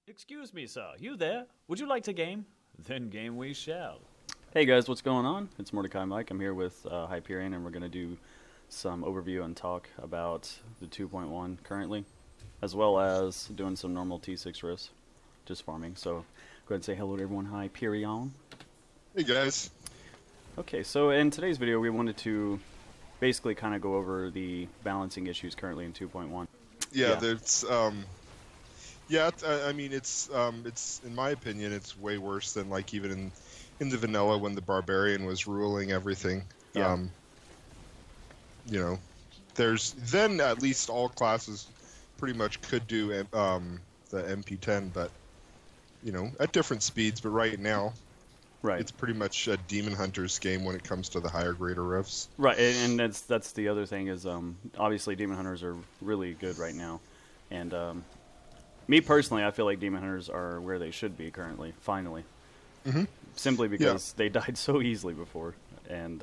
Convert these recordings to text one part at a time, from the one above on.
Excuse me, sir. You there? Would you like to game? Then game we shall. Hey guys, what's going on? It's Mordecai Mike. I'm here with Hyperion, and we're going to do some overview and talk about the 2.1 currently, as well as doing some normal T6 risks, just farming. So go ahead and say hello to everyone. Hyperion. Hey guys. Okay, so in today's video, we wanted to basically kind of go over the balancing issues currently in 2.1. Yeah, there's I mean it's in my opinion it's way worse than like even in the vanilla when the barbarian was ruling everything. Yeah. You know, there's then at least all classes pretty much could do the MP10, but you know, at different speeds. But right now, Right. it's pretty much a Demon Hunter's game when it comes to the higher grader rifts. Right, and that's the other thing is obviously Demon Hunters are really good right now, and me personally, I feel like Demon Hunters are where they should be currently. Finally, simply because they died so easily before, and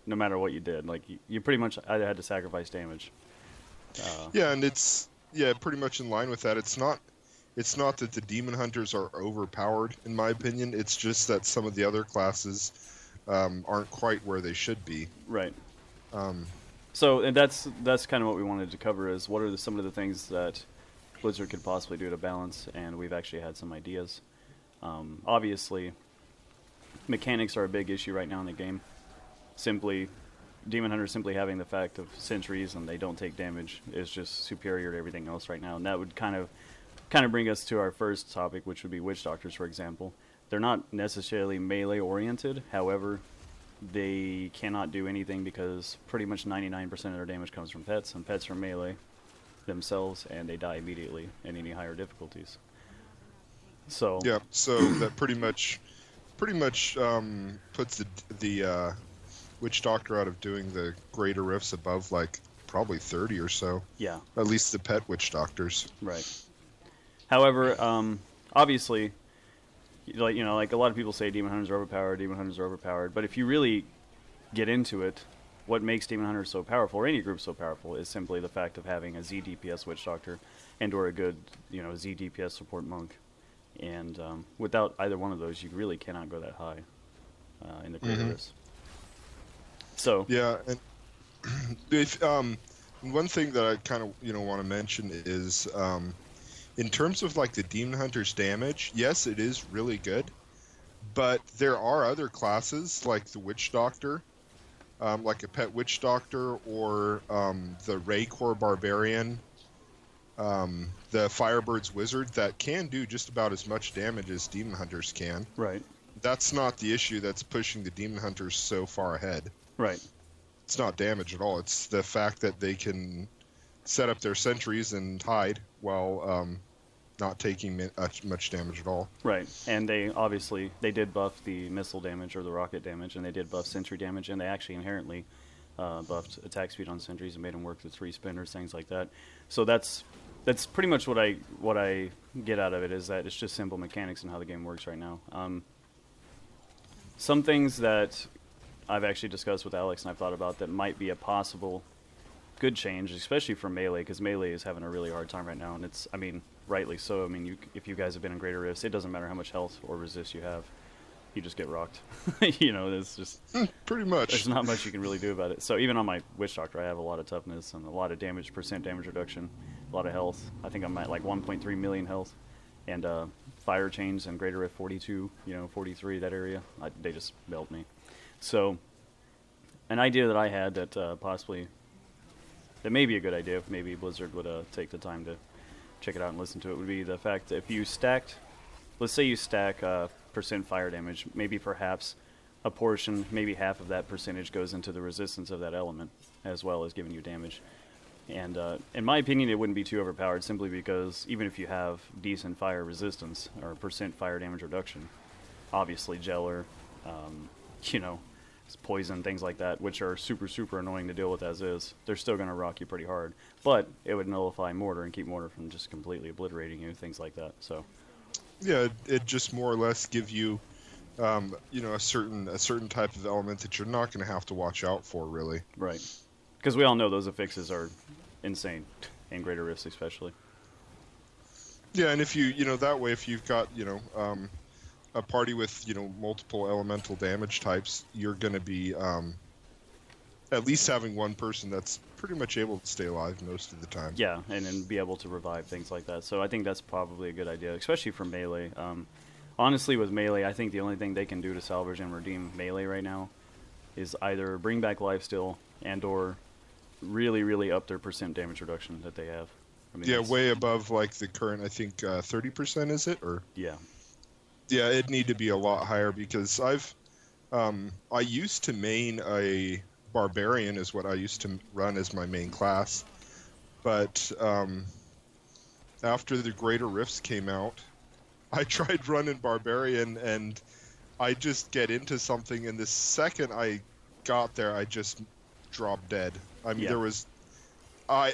no matter what you did, like you pretty much either had to sacrifice damage. Yeah, and it's pretty much in line with that. It's not that the Demon Hunters are overpowered, in my opinion. It's just that some of the other classes aren't quite where they should be. Right. So and that's kind of what we wanted to cover is what are some of the things that Blizzard could possibly do to balance, and we've actually had some ideas. Obviously, mechanics are a big issue right now in the game. Demon Hunters simply having the fact of sentries and they don't take damage is just superior to everything else right now, and that would kind of bring us to our first topic, which would be Witch Doctors, for example. They're not necessarily melee-oriented, however, they cannot do anything because pretty much 99% of their damage comes from pets, and pets are melee themselves, and they die immediately in any higher difficulties. So Yeah, so that pretty much puts the Witch Doctor out of doing the greater rifts above like probably 30 or so. yeah, At least the pet Witch Doctors. right. However, obviously, like a lot of people say Demon Hunters are overpowered, but if you really get into it, what makes Demon Hunters so powerful, or any group so powerful, is simply the fact of having a Z DPS Witch Doctor and or a good, Z DPS support monk. And without either one of those, you really cannot go that high in the greater rifts. So Yeah, and if, one thing that I kind of want to mention is in terms of like the Demon Hunter's damage, yes, it is really good, but there are other classes like the Witch Doctor, like a pet Witch Doctor, or the Raycore Barbarian, the Firebird's Wizard, that can do just about as much damage as Demon Hunters can. right, That's not the issue that's pushing the Demon Hunters so far ahead. right, It's not damage at all. It's the fact that they can set up their sentries and hide while not taking much damage at all. right. And they obviously did buff the missile damage or the rocket damage, and they did buff sentry damage, and they actually inherently buffed attack speed on sentries and made them work with 3 spinners, things like that. So that's pretty much what I get out of it, is that it's just simple mechanics and how the game works right now. Some things that I've actually discussed with Alex and I've thought about that might be a possible good change, especially for melee, because melee is having a really hard time right now, and it's, I mean, rightly so. I mean, if you guys have been in greater rifts, it doesn't matter how much health or resist you have, you just get rocked. It's just Pretty much. there's not much you can really do about it. So even on my Witch Doctor, I have a lot of toughness and a lot of damage, percent damage reduction, a lot of health. I think I'm at like 1.3 million health, and fire chains and greater rift 42, 43, that area, they just melt me. So an idea that I had that possibly that may be a good idea if maybe Blizzard would take the time to check it out and listen to it, would be the fact that if you stacked, let's say you stack percent fire damage, maybe perhaps a portion, maybe half of that percentage goes into the resistance of that element as well as giving you damage. And in my opinion, it wouldn't be too overpowered, simply because even if you have decent fire resistance or percent fire damage reduction, obviously Jeller, poison, things like that, which are super annoying to deal with as is, they're still going to rock you pretty hard. But it would nullify mortar and keep mortar from just completely obliterating you, things like that. So Yeah, it just more or less give you, a certain type of element that you're not going to have to watch out for, really. right, because we all know those affixes are insane, in greater rifts especially. Yeah, and if you know that way, if you've got a party with multiple elemental damage types, you're going to be at least having one person that's pretty much able to stay alive most of the time. Yeah, and then be able to revive things like that. So I think that's probably a good idea, especially for melee. Honestly, with melee, I think the only thing they can do to salvage and redeem melee right now is either bring back lifesteal and/or really, really up their percent damage reduction that they have. I mean, Yeah, way above like the current, I think 30% is it? Or yeah. Yeah, it'd need to be a lot higher because I used to main a barbarian is what I used to run as my main class, but after the Greater Rifts came out, I tried running barbarian and I just get into something, and the second I got there, I just dropped dead. I mean, Yeah. there was,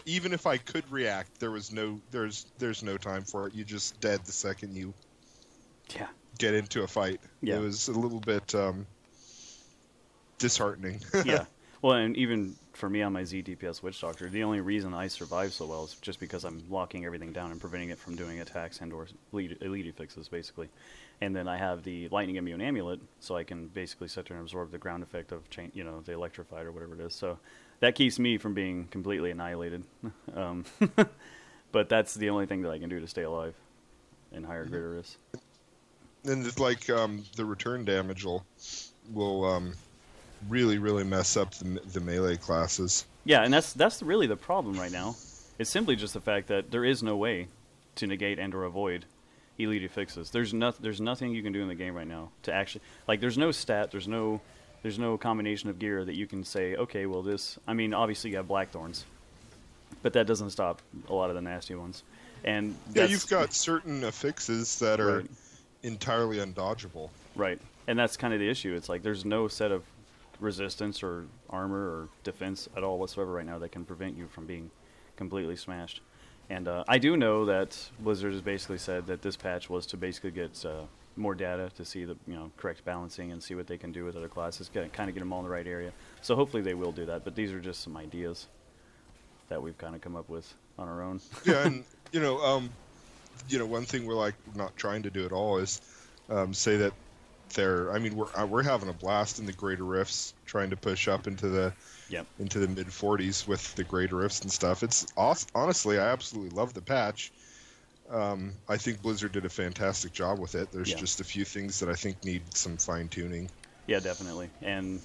even if I could react, there's no time for it. You just dead the second you Yeah. get into a fight. Yeah. It was a little bit disheartening. Yeah. Well, and even for me on my Z DPS Witch Doctor, the only reason I survive so well is just because I'm locking everything down and preventing it from doing attacks and or elite fixes, basically. And then I have the Lightning Immune Amulet, so I can basically sit there and absorb the ground effect of the Electrified or whatever it is. So that keeps me from being completely annihilated. But that's the only thing that I can do to stay alive in higher Greater Rifts. And it's like the return damage will really, really mess up the melee classes. Yeah, and that's really the problem right now. It's simply just the fact that there is no way to negate and or avoid elite fixes. There's nothing you can do in the game right now to actually, like, there's no stat, there's no combination of gear that you can say, okay, well this, I mean, obviously you have Blackthorns, but that doesn't stop a lot of the nasty ones. And Yeah, you've got certain affixes that are Right. entirely undodgeable. Right, and that's kind of the issue. It's like there's no set of resistance or armor or defense at all whatsoever right now that can prevent you from being completely smashed. And I do know that Blizzard has basically said that this patch was to basically get more data to see the correct balancing and see what they can do with other classes, kind of get them all in the right area. So hopefully they will do that. But these are just some ideas that we've kind of come up with on our own. Yeah, and one thing we're not trying to do at all is say that we're having a blast in the Greater Rifts, trying to push up into the mid 40s with the Greater Rifts and stuff. It's honestly, I absolutely love the patch. I think Blizzard did a fantastic job with it. There's just a few things that I think need some fine tuning. Yeah, definitely. And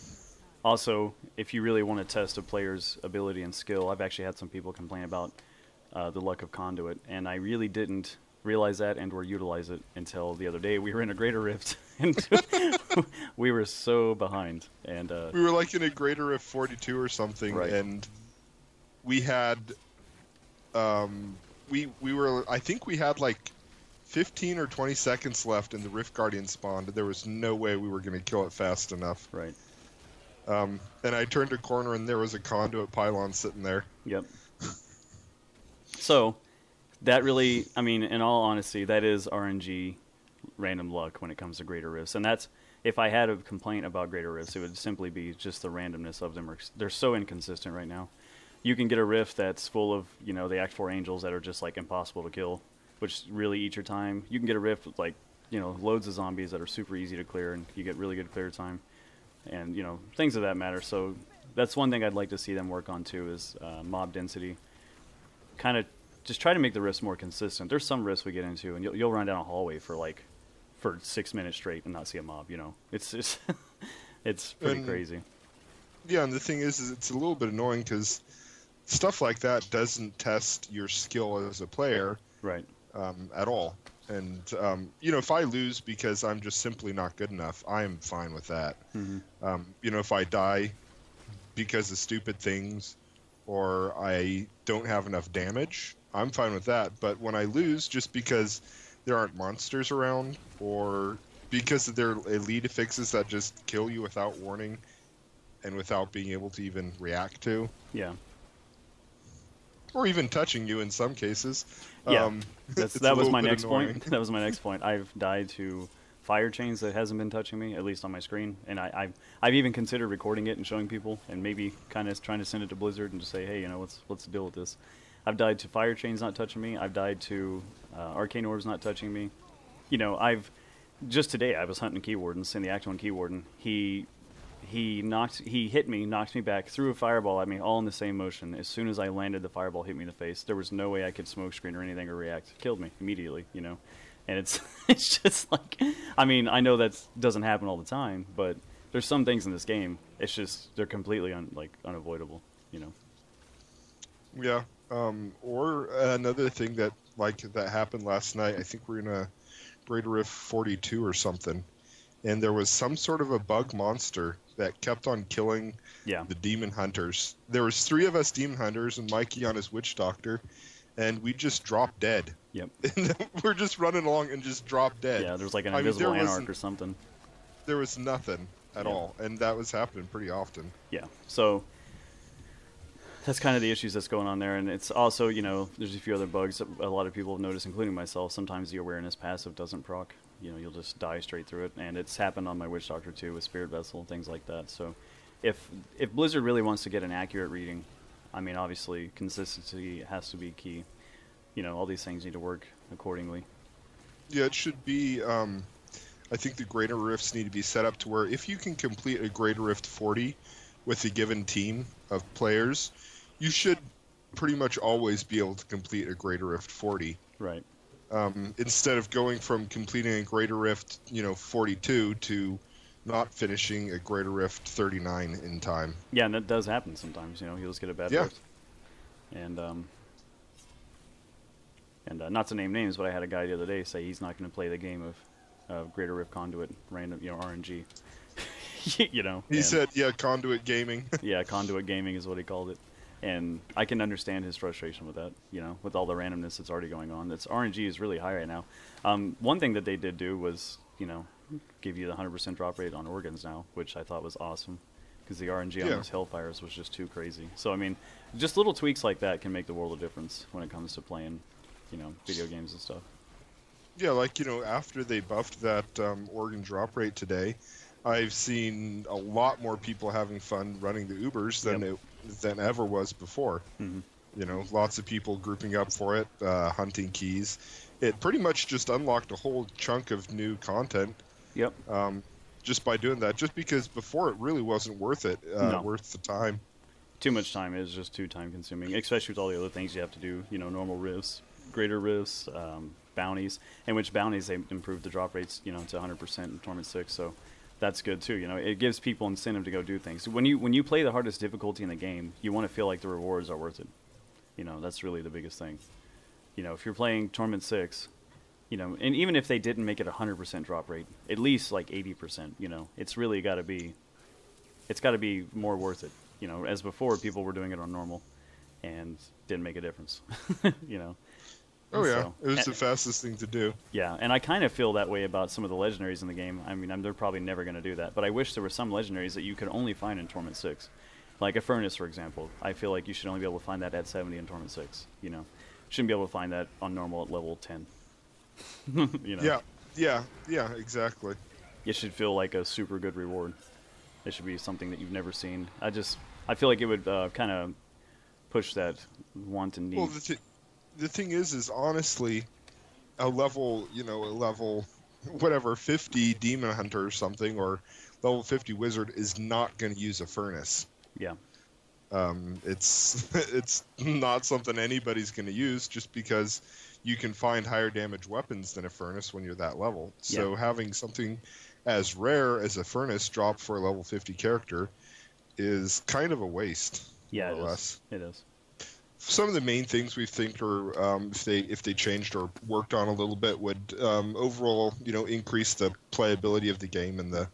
also, if you really want to test a player's ability and skill, I've actually had some people complain about the luck of Conduit, and I really didn't realize that and or utilize it until the other day. We were in a Greater Rift, and we were so behind. And we were like in a Greater Rift 42 or something, Right. and we had I think we had like 15 or 20 seconds left, and the Rift Guardian spawned. There was no way we were going to kill it fast enough. Right. And I turned a corner, and there was a Conduit pylon sitting there. Yep. So, that really, I mean, in all honesty, that is RNG random luck when it comes to Greater Rifts. And that's, if I had a complaint about Greater Rifts, it would simply be just the randomness of them. They're so inconsistent right now. You can get a rift that's full of, the Act 4 angels that are just, like, impossible to kill, which really eat your time. You can get a rift with, like, loads of zombies that are super easy to clear, and you get really good clear time. And, things of that matter. So that's one thing I'd like to see them work on, too, is mob density. Kind of just try to make the rifts more consistent. There's some rifts we get into, and you'll run down a hallway for 6 minutes straight and not see a mob. It's just it's pretty crazy. Yeah, and the thing is it's a little bit annoying because stuff like that doesn't test your skill as a player, Right. At all. And if I lose because I'm just simply not good enough, I am fine with that. Mm-hmm. If I die because of stupid things or I don't have enough damage, I'm fine with that. But when I lose just because there aren't monsters around or because of their elite affixes that just kill you without warning and without being able to even react to, Yeah. or even touching you in some cases. Yeah. It's That a was little my bit next annoying. point. That was my next point. I've died to fire chains that hasn't been touching me, at least on my screen. And I've even considered recording it and showing people and maybe kind of trying to send it to Blizzard and just say, hey, what's the deal with this? I've died to fire chains not touching me. I've died to Arcane Orb's not touching me. You know, just today I was hunting Key Wardens, and the Act 1 Key Warden, he hit me, knocked me back, threw a fireball at me, all in the same motion. As soon as I landed, the fireball hit me in the face. There was no way I could smoke screen or anything or react. Killed me immediately, you know. And it's just like, I mean, I know that doesn't happen all the time, but there's some things in this game. It's just they're completely unavoidable, you know. Yeah. Or another thing that happened last night. I think we're in a Greater Rift 42 or something, and there was some sort of a bug monster that kept on killing the demon hunters. There was 3 of us demon hunters and Mikey on his witch doctor, and we just dropped dead. Yep. And we're just running along and just dropped dead. Yeah, there was like an invisible anarch or something. There was nothing at all, and that was happening pretty often. Yeah, so that's kind of the issues that's going on there, and it's also, you know, there's a few other bugs that a lot of people have noticed, including myself. Sometimes the awareness passive doesn't proc. You know, you'll just die straight through it, and it's happened on my Witch Doctor too with Spirit Vessel and things like that. So if Blizzard really wants to get an accurate reading, I mean, obviously consistency has to be key. You know, all these things need to work accordingly. Yeah, it should be. I think the Greater Rifts need to be set up to where if you can complete a Greater Rift 40 with a given team of players, you should pretty much always be able to complete a Greater Rift 40. Right. Instead of going from completing a Greater Rift, 42 to not finishing a Greater Rift 39 in time. Yeah, and that does happen sometimes. You know, you'll just get a bad rift. And not to name names, but I had a guy the other day say he's not going to play the game of Greater Rift Conduit, random, RNG. You know. He said, Conduit Gaming. Yeah, Conduit Gaming is what he called it. And I can understand his frustration with that, you know, with all the randomness that's already going on. That's RNG is really high right now. One thing that they did do was, you know, give you the 100% drop rate on organs now, which I thought was awesome, because the RNG on those Hellfires was just too crazy. So, I mean, just little tweaks like that can make the world of difference when it comes to playing, you know, video games and stuff. Yeah, after they buffed that organ drop rate today, I've seen a lot more people having fun running the Ubers than ever was before. Mm-hmm. You know, lots of people grouping up for it, hunting keys. It pretty much just unlocked a whole chunk of new content. Yep. Just by doing that, just because before it really wasn't worth it, worth the time. Too much time is just too time consuming, especially with all the other things you have to do. You know, normal rifts, greater rifts, bounties, in which bounties they improved the drop rates, you know, to 100% in Torment 6. So that's good too. You know, it gives people incentive to go do things. When you play the hardest difficulty in the game, you want to feel like the rewards are worth it. You know, that's really the biggest thing. You know, if you're playing Torment 6, you know, and even if they didn't make it 100% drop rate, at least like 80%, you know, it's really got to be, it's got to be more worth it. You know, as before, people were doing it on normal and didn't make a difference. You know. Oh yeah, so, it was the fastest thing to do. Yeah, and I kind of feel that way about some of the legendaries in the game. I mean, they're probably never going to do that, but I wish there were some legendaries that you could only find in Torment 6. Like a Furnace, for example. I feel like you should only be able to find that at 70 in Torment 6, you know. Shouldn't be able to find that on normal at level 10. You know. Yeah, exactly. It should feel like a super good reward. It should be something that you've never seen. I feel like it would kind of push that want and need. Well, the thing is honestly, a level, whatever, 50 Demon Hunter or something, or level 50 Wizard is not going to use a Furnace. Yeah. It's not something anybody's going to use just because you can find higher damage weapons than a Furnace when you're that level. So having something as rare as a Furnace drop for a level 50 character is kind of a waste. Yeah, more or less. It is. Some of the main things we think are, if they changed or worked on a little bit, would overall, increase the playability of the game and the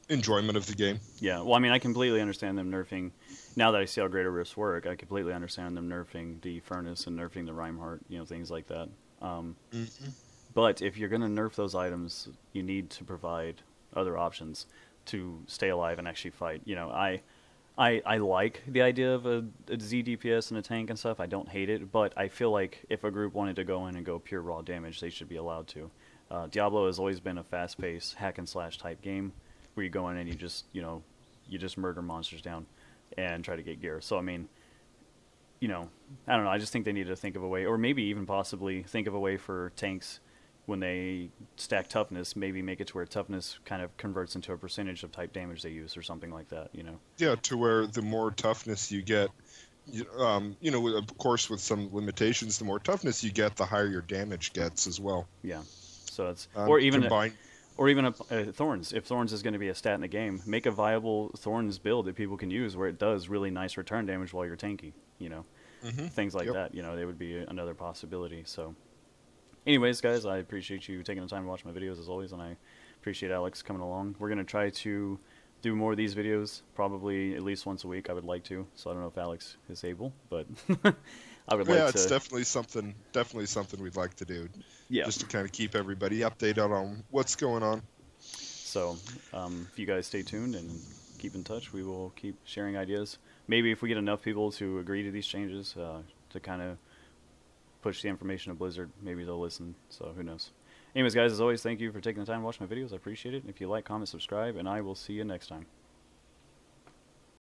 enjoyment of the game. Yeah, well, I mean, I completely understand them nerfing. Now that I see how Greater Rifts work, I completely understand them nerfing the Furnace and nerfing the Rhymeheart, things like that. But if you're going to nerf those items, you need to provide other options to stay alive and actually fight. I like the idea of a Z DPS and a tank and stuff. I don't hate it, but I feel like if a group wanted to go in and go pure raw damage, they should be allowed to. Diablo has always been a fast-paced hack and slash type game where you go in and you just murder monsters down and try to get gear. So I mean, you know, I don't know. I just think they need to think of a way, or maybe even possibly think of a way for tanks when they stack toughness, maybe make it to where toughness kind of converts into a percentage of type damage they use or something like that, you know? Yeah, to where the more toughness you get, you know, of course with some limitations, the more toughness you get, the higher your damage gets as well. Yeah. So it's, Combined. or even Thorns. If Thorns is going to be a stat in the game, make a viable Thorns build that people can use where it does really nice return damage while you're tanky, you know? Things like that, you know, they would be another possibility, so... Anyways, guys, I appreciate you taking the time to watch my videos as always, and I appreciate Alex coming along. We're going to try to do more of these videos, probably at least once a week. I would like to, so I don't know if Alex is able, but I would like to. Yeah, it's definitely something we'd like to do. Yeah. Just to kind of keep everybody updated on what's going on. So, if you guys stay tuned and keep in touch, we will keep sharing ideas. Maybe if we get enough people to agree to these changes, to kind of push the information to Blizzard, maybe they'll listen, so who knows. Anyways, guys, as always, thank you for taking the time to watch my videos. I appreciate it. If you like, comment, subscribe, and I will see you next time.